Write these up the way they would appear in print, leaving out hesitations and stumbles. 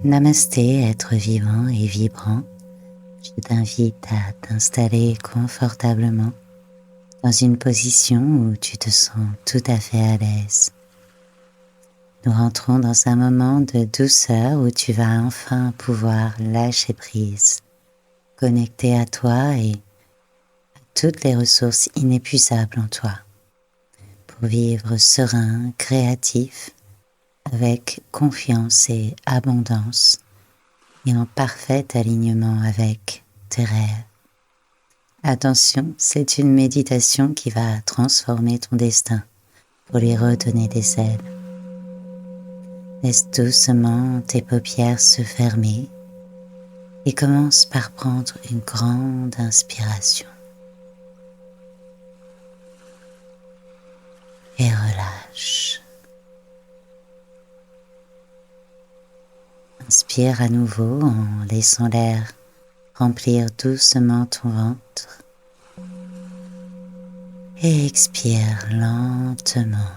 Namasté, être vivant et vibrant. Je t'invite à t'installer confortablement dans une position où tu te sens tout à fait à l'aise. Nous rentrons dans un moment de douceur où tu vas enfin pouvoir lâcher prise, connecter à toi et à toutes les ressources inépuisables en toi pour vivre serein, créatif, avec confiance et abondance et en parfait alignement avec tes rêves. Attention, c'est une méditation qui va transformer ton destin pour lui redonner des ailes. Laisse doucement tes paupières se fermer et commence par prendre une grande inspiration. Et relâche. Inspire à nouveau en laissant l'air remplir doucement ton ventre. Et expire lentement.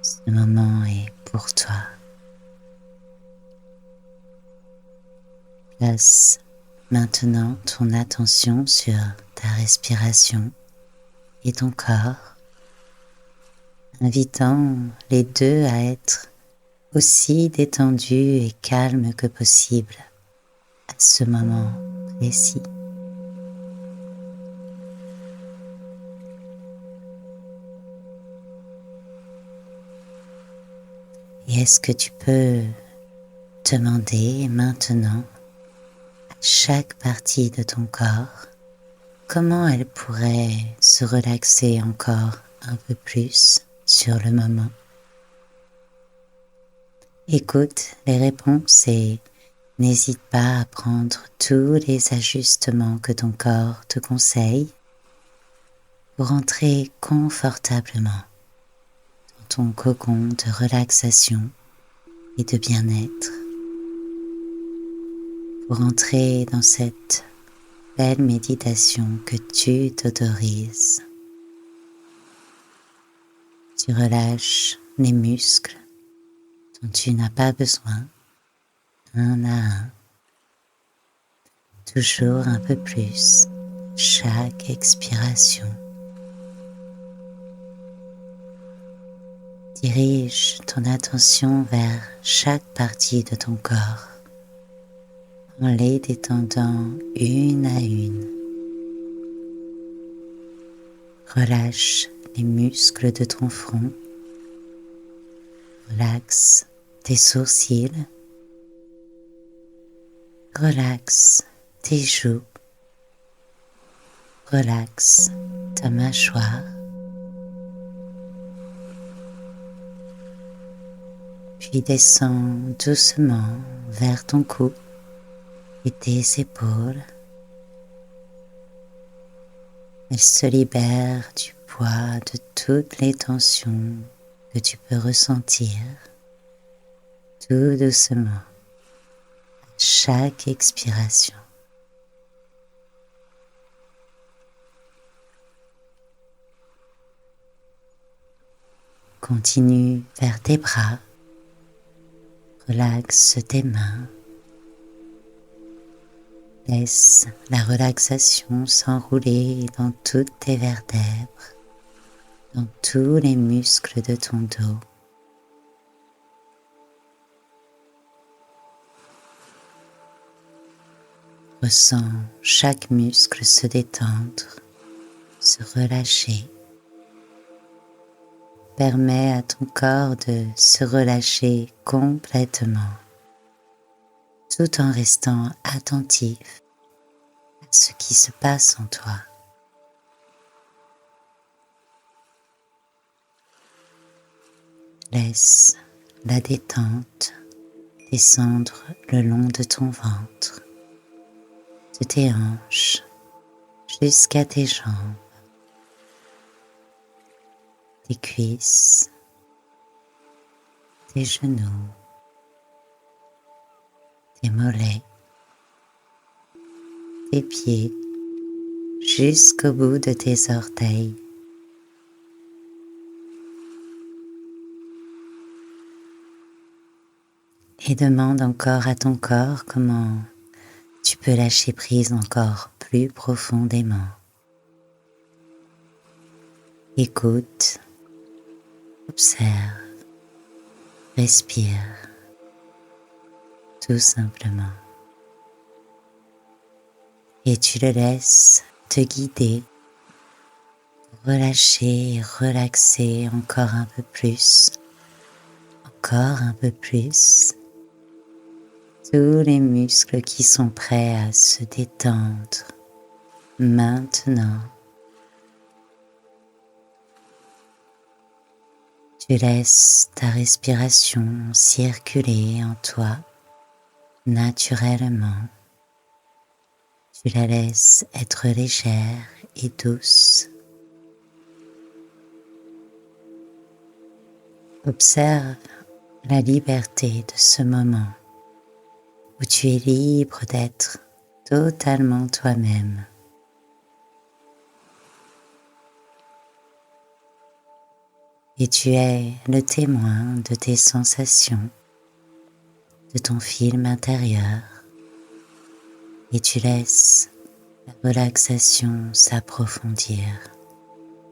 Ce moment est pour toi. Place maintenant ton attention sur ta respiration et ton corps, invitant les deux à être aussi détendus et calmes que possible à ce moment précis. Et est-ce que tu peux demander maintenant à chaque partie de ton corps comment elle pourrait se relaxer encore un peu plus sur le moment? Écoute les réponses et n'hésite pas à prendre tous les ajustements que ton corps te conseille pour entrer confortablement dans ton cocon de relaxation et de bien-être, pour entrer dans cette belle méditation que tu t'autorises. Tu relâches les muscles dont tu n'as pas besoin, un à un, toujours un peu plus, chaque expiration. Dirige ton attention vers chaque partie de ton corps en les détendant une à une. Relâche les muscles de ton front. Relaxe tes sourcils. Relaxe tes joues. Relaxe ta mâchoire. Puis descends doucement vers ton cou et tes épaules. Elles se libèrent du poids de toutes les tensions que tu peux ressentir tout doucement à chaque expiration. Continue vers tes bras. Relaxe tes mains. Laisse la relaxation s'enrouler dans toutes tes vertèbres, dans tous les muscles de ton dos. Ressens chaque muscle se détendre, se relâcher. Permets à ton corps de se relâcher complètement, tout en restant attentif à ce qui se passe en toi. Laisse la détente descendre le long de ton ventre, de tes hanches jusqu'à tes jambes, tes cuisses, tes genoux, tes mollets, tes pieds jusqu'au bout de tes orteils. et demande encore à ton corps comment tu peux lâcher prise encore plus profondément. Écoute, observe, respire, tout simplement. Et tu le laisses te guider, relâcher et relaxer encore un peu plus, encore un peu plus. Tous les muscles qui sont prêts à se détendre maintenant. Tu laisses ta respiration circuler en toi naturellement. Tu la laisses être légère et douce. Observe la liberté de ce moment où tu es libre d'être totalement toi-même. Et tu es le témoin de tes sensations, de ton film intérieur, et tu laisses la relaxation s'approfondir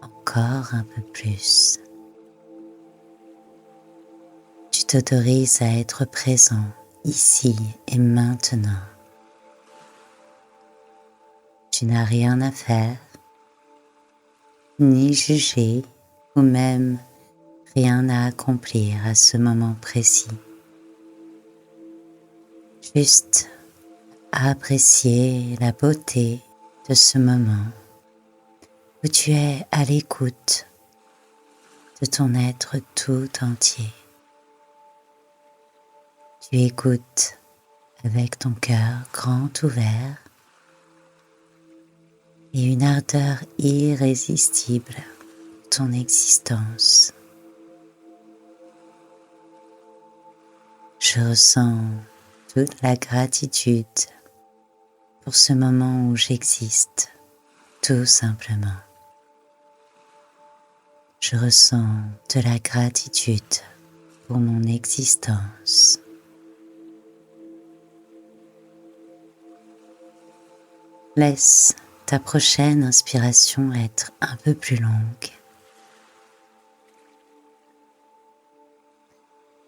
encore un peu plus. Tu t'autorises à être présent ici et maintenant. Tu n'as rien à faire, ni juger ou même rien à accomplir à ce moment précis. Juste à apprécier la beauté de ce moment où tu es à l'écoute de ton être tout entier. Tu écoutes avec ton cœur grand ouvert et une ardeur irrésistible pour ton existence. Je ressens toute la gratitude pour ce moment où j'existe, tout simplement. Je ressens de la gratitude pour mon existence. Laisse ta prochaine inspiration être un peu plus longue.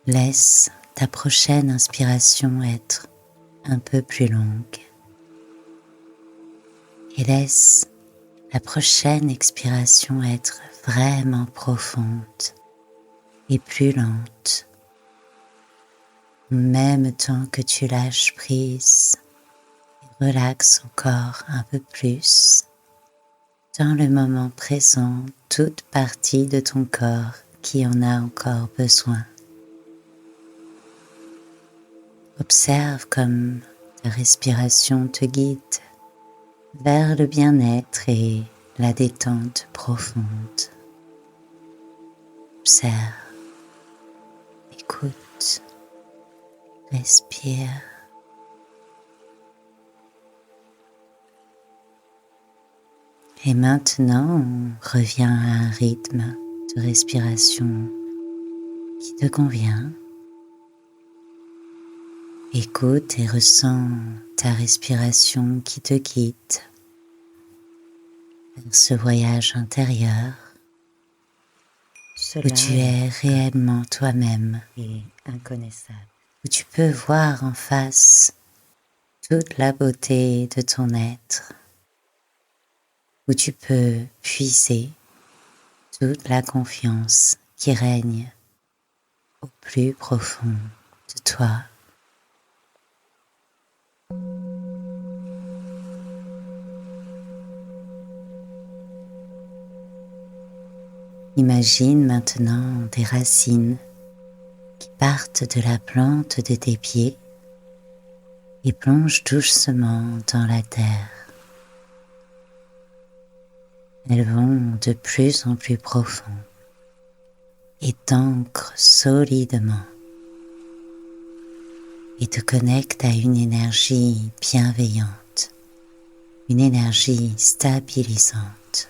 Laisse ta prochaine inspiration être un peu plus longue. Et laisse la prochaine expiration être vraiment profonde et plus lente. En même temps que tu lâches prise et relaxes encore un peu plus dans le moment présent, toute partie de ton corps qui en a encore besoin. Observe comme ta respiration te guide vers le bien-être et la détente profonde. Observe, écoute, respire. Et maintenant, on revient à un rythme de respiration qui te convient. Écoute et ressens ta respiration qui te guide vers ce voyage intérieur où tu es réellement toi-même et inconnaissable, où tu peux voir en face toute la beauté de ton être, où tu peux puiser toute la confiance qui règne au plus profond de toi. Imagine maintenant des racines qui partent de la plante de tes pieds et plongent doucement dans la terre. Elles vont de plus en plus profond et t'ancrent solidement et te connectent à une énergie bienveillante, une énergie stabilisante.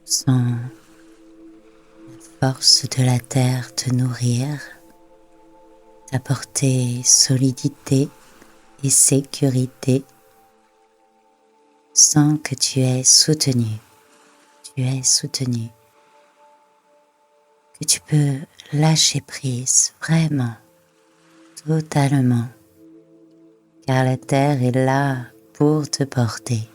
Sens la forces de la terre te nourrir, t'apporter solidité et sécurité, sens que tu es soutenu, que tu peux lâcher prise vraiment, totalement, car la terre est là pour te porter.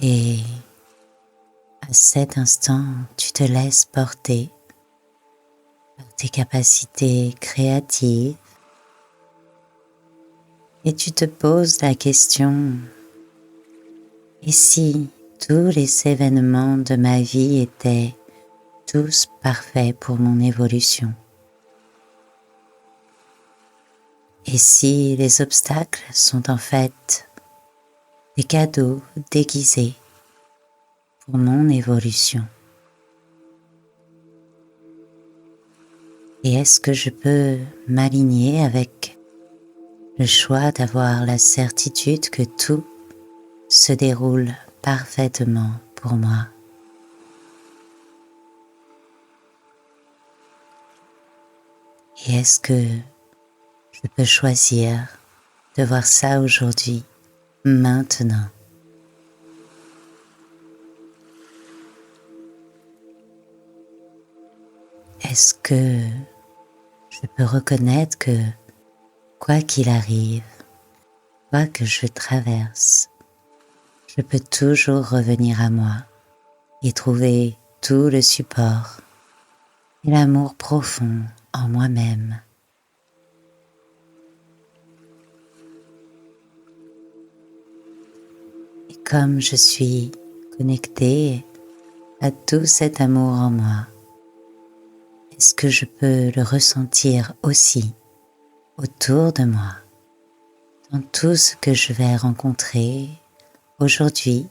Et à cet instant, tu te laisses porter par tes capacités créatives et tu te poses la question, et si tous les événements de ma vie étaient tous parfaits pour mon évolution? Et si les obstacles sont en fait des cadeaux déguisés pour mon évolution? Et est-ce que je peux m'aligner avec le choix d'avoir la certitude que tout se déroule parfaitement pour moi? Et est-ce que je peux choisir de voir ça aujourd'hui, maintenant? Est-ce que je peux reconnaître que quoi qu'il arrive, quoi que je traverse, je peux toujours revenir à moi et trouver tout le support et l'amour profond en moi-même? Et comme je suis connectée à tout cet amour en moi, est-ce que je peux le ressentir aussi autour de moi, dans tout ce que je vais rencontrer aujourd'hui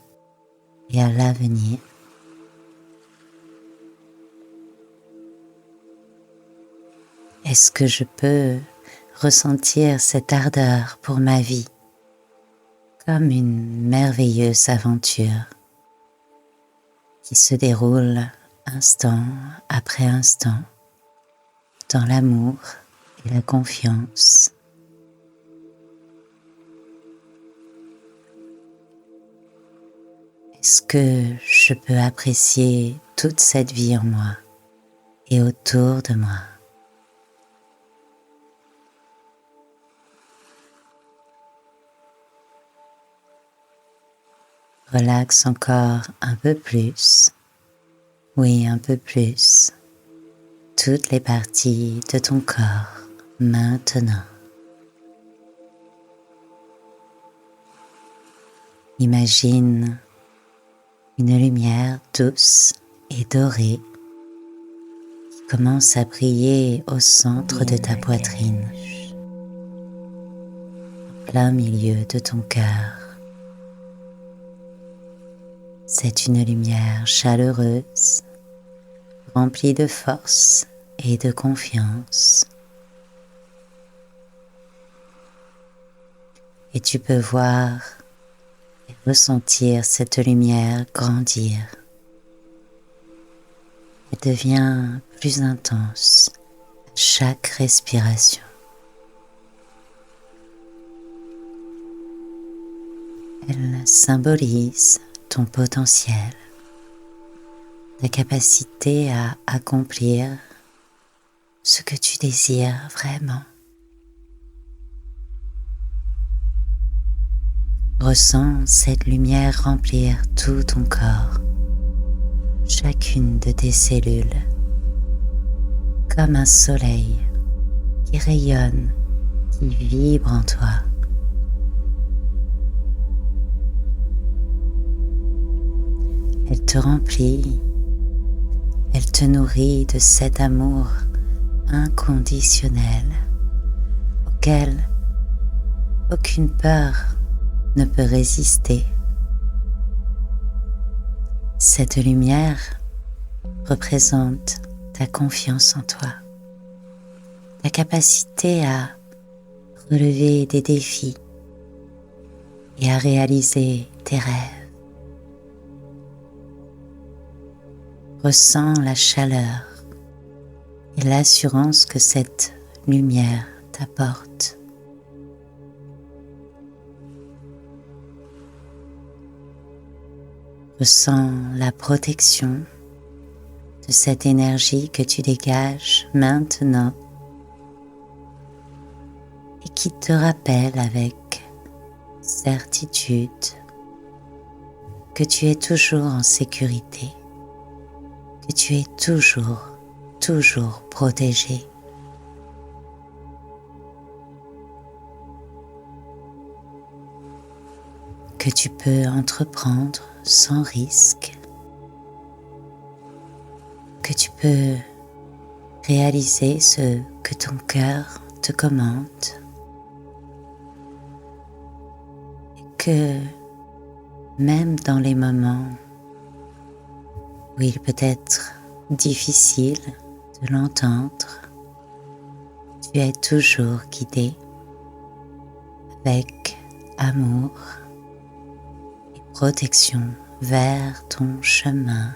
et à l'avenir? Est-ce que je peux ressentir cette ardeur pour ma vie comme une merveilleuse aventure qui se déroule instant après instant dans l'amour et la confiance? Est-ce que je peux apprécier toute cette vie en moi et autour de moi? Relaxe encore un peu plus, oui, un peu plus, toutes les parties de ton corps maintenant. Imagine une lumière douce et dorée qui commence à briller au centre de ta poitrine, en plein milieu de ton cœur. C'est une lumière chaleureuse, remplie de force et de confiance. Et tu peux voir et ressentir cette lumière grandir. Elle devient plus intense à chaque respiration. Elle symbolise ton potentiel, ta capacité à accomplir ce que tu désires vraiment. Ressens cette lumière remplir tout ton corps, chacune de tes cellules, comme un soleil qui rayonne, qui vibre en toi. Elle te remplit, elle te nourrit de cet amour inconditionnel auquel aucune peur ne peut résister. Cette lumière représente ta confiance en toi, ta capacité à relever des défis et à réaliser tes rêves. Ressens la chaleur et l'assurance que cette lumière t'apporte. Ressens la protection de cette énergie que tu dégages maintenant et qui te rappelle avec certitude que tu es toujours en sécurité, que tu es toujours protégé. Que tu peux entreprendre sans risque, que tu peux réaliser ce que ton cœur te commande, et que même dans les moments où il peut être difficile de l'entendre, tu es toujours guidé avec amour et protection vers ton chemin.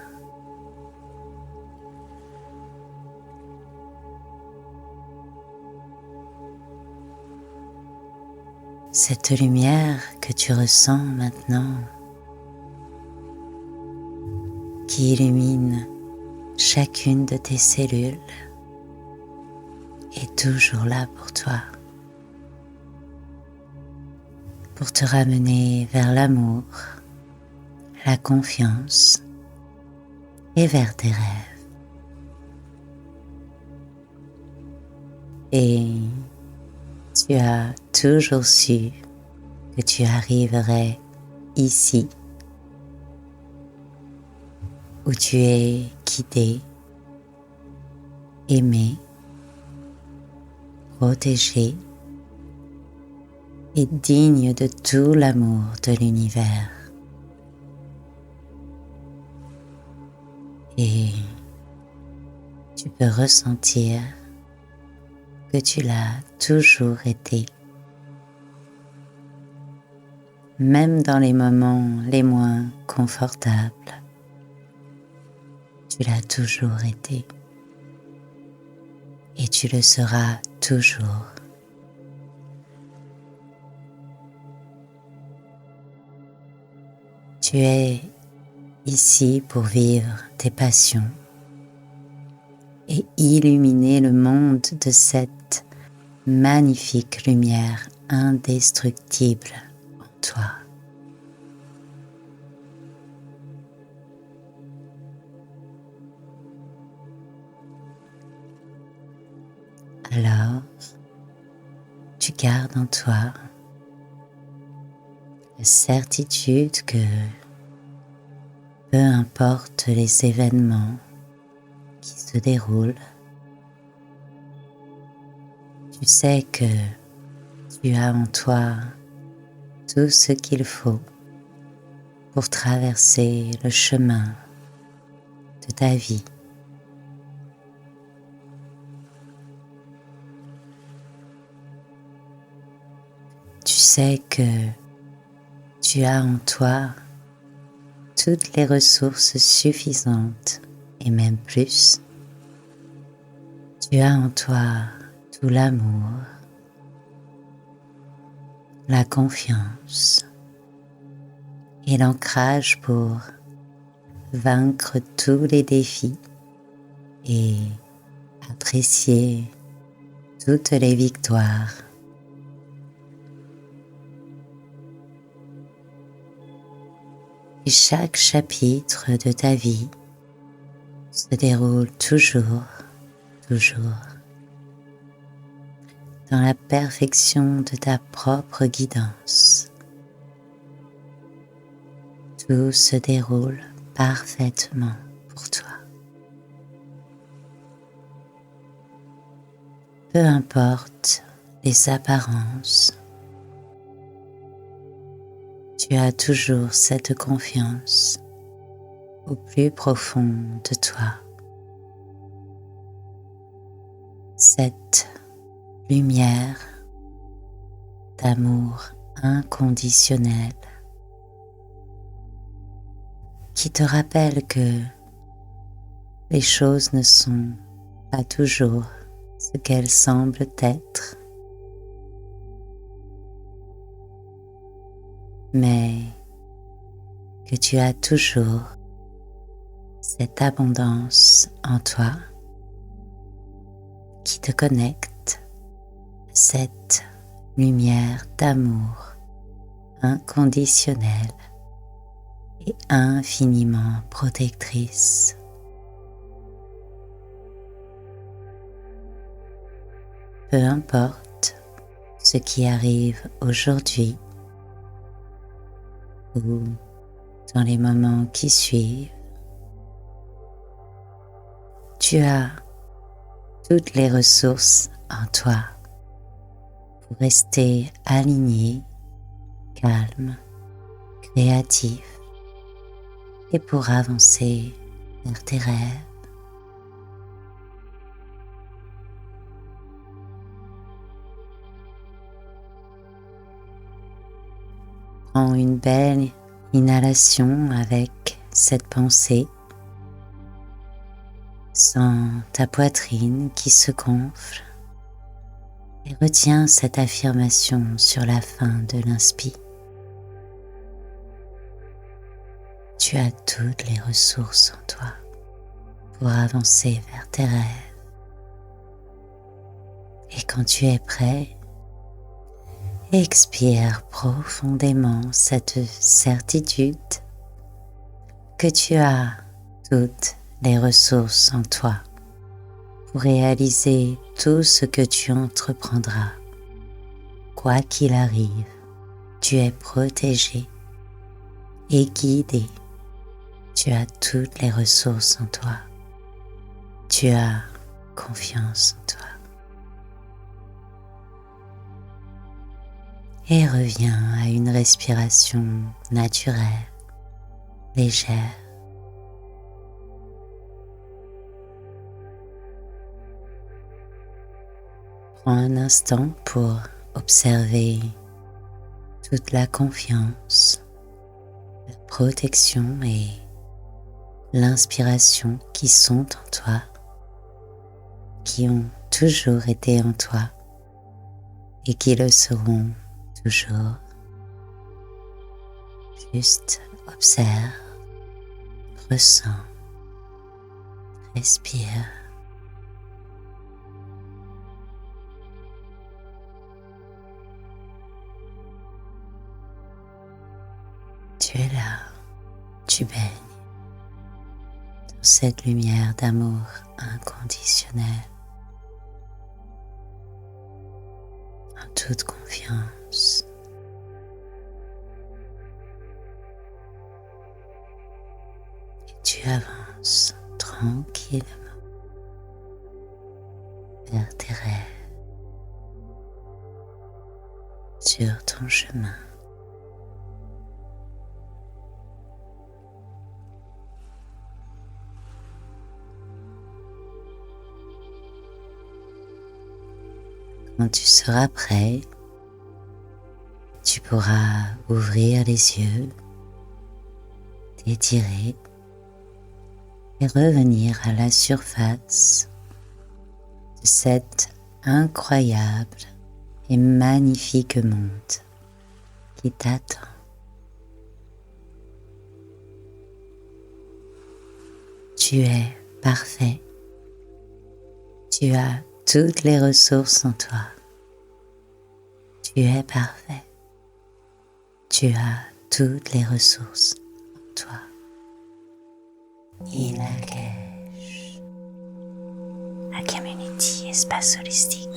Cette lumière que tu ressens maintenant, qui illumine chacune de tes cellules, est toujours là pour toi, pour te ramener vers l'amour, la confiance et vers tes rêves. Et tu as toujours su que tu arriverais ici, où tu es guidé, aimé, protégé et digne de tout l'amour de l'univers. Et tu peux ressentir que tu l'as toujours été. Même dans les moments les moins confortables, tu l'as toujours été. Et tu le seras toujours. Tu es ici pour vivre tes passions et illuminer le monde de cette magnifique lumière indestructible en toi. Alors, tu gardes en toi la certitude que peu importe les événements qui se déroulent, tu sais que tu as en toi tout ce qu'il faut pour traverser le chemin de ta vie. Tu sais que tu as en toi toutes les ressources suffisantes et même plus. Tu as en toi tout l'amour, la confiance et l'ancrage pour vaincre tous les défis et apprécier toutes les victoires. Et chaque chapitre de ta vie se déroule toujours dans la perfection de ta propre guidance. Tout se déroule parfaitement pour toi. Peu importe les apparences, tu as toujours cette confiance au plus profond de toi. Cette lumière d'amour inconditionnel qui te rappelle que les choses ne sont pas toujours ce qu'elles semblent être, mais que tu as toujours cette abondance en toi qui te connecte à cette lumière d'amour inconditionnelle et infiniment protectrice. Peu importe ce qui arrive aujourd'hui ou dans les moments qui suivent, tu as toutes les ressources en toi pour rester aligné, calme, créatif et pour avancer vers tes rêves. Prends une belle inhalation avec cette pensée. Sens ta poitrine qui se gonfle et retiens cette affirmation sur la fin de l'inspire. Tu as toutes les ressources en toi pour avancer vers tes rêves. Et quand tu es prêt, expire profondément cette certitude que tu as toutes les ressources en toi pour réaliser tout ce que tu entreprendras. Quoi qu'il arrive, tu es protégé et guidé. Tu as toutes les ressources en toi. Tu as confiance en toi. Et reviens à une respiration naturelle, légère. Prends un instant pour observer toute la confiance, la protection et l'inspiration qui sont en toi, qui ont toujours été en toi et qui le seront toujours. Juste observe, ressens, respire. Tu es là, tu baignes dans cette lumière d'amour inconditionnel, en toute confiance. Et tu avances tranquillement vers tes rêves, sur ton chemin. Quand tu seras prêt, tu pourras ouvrir les yeux, t'étirer et revenir à la surface de cet incroyable et magnifique monde qui t'attend. Tu es parfait. Tu as toutes les ressources en toi. Tu es parfait. Tu as toutes les ressources en toi. Ilakesh, la community espace holistique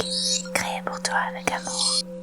créée pour toi avec amour.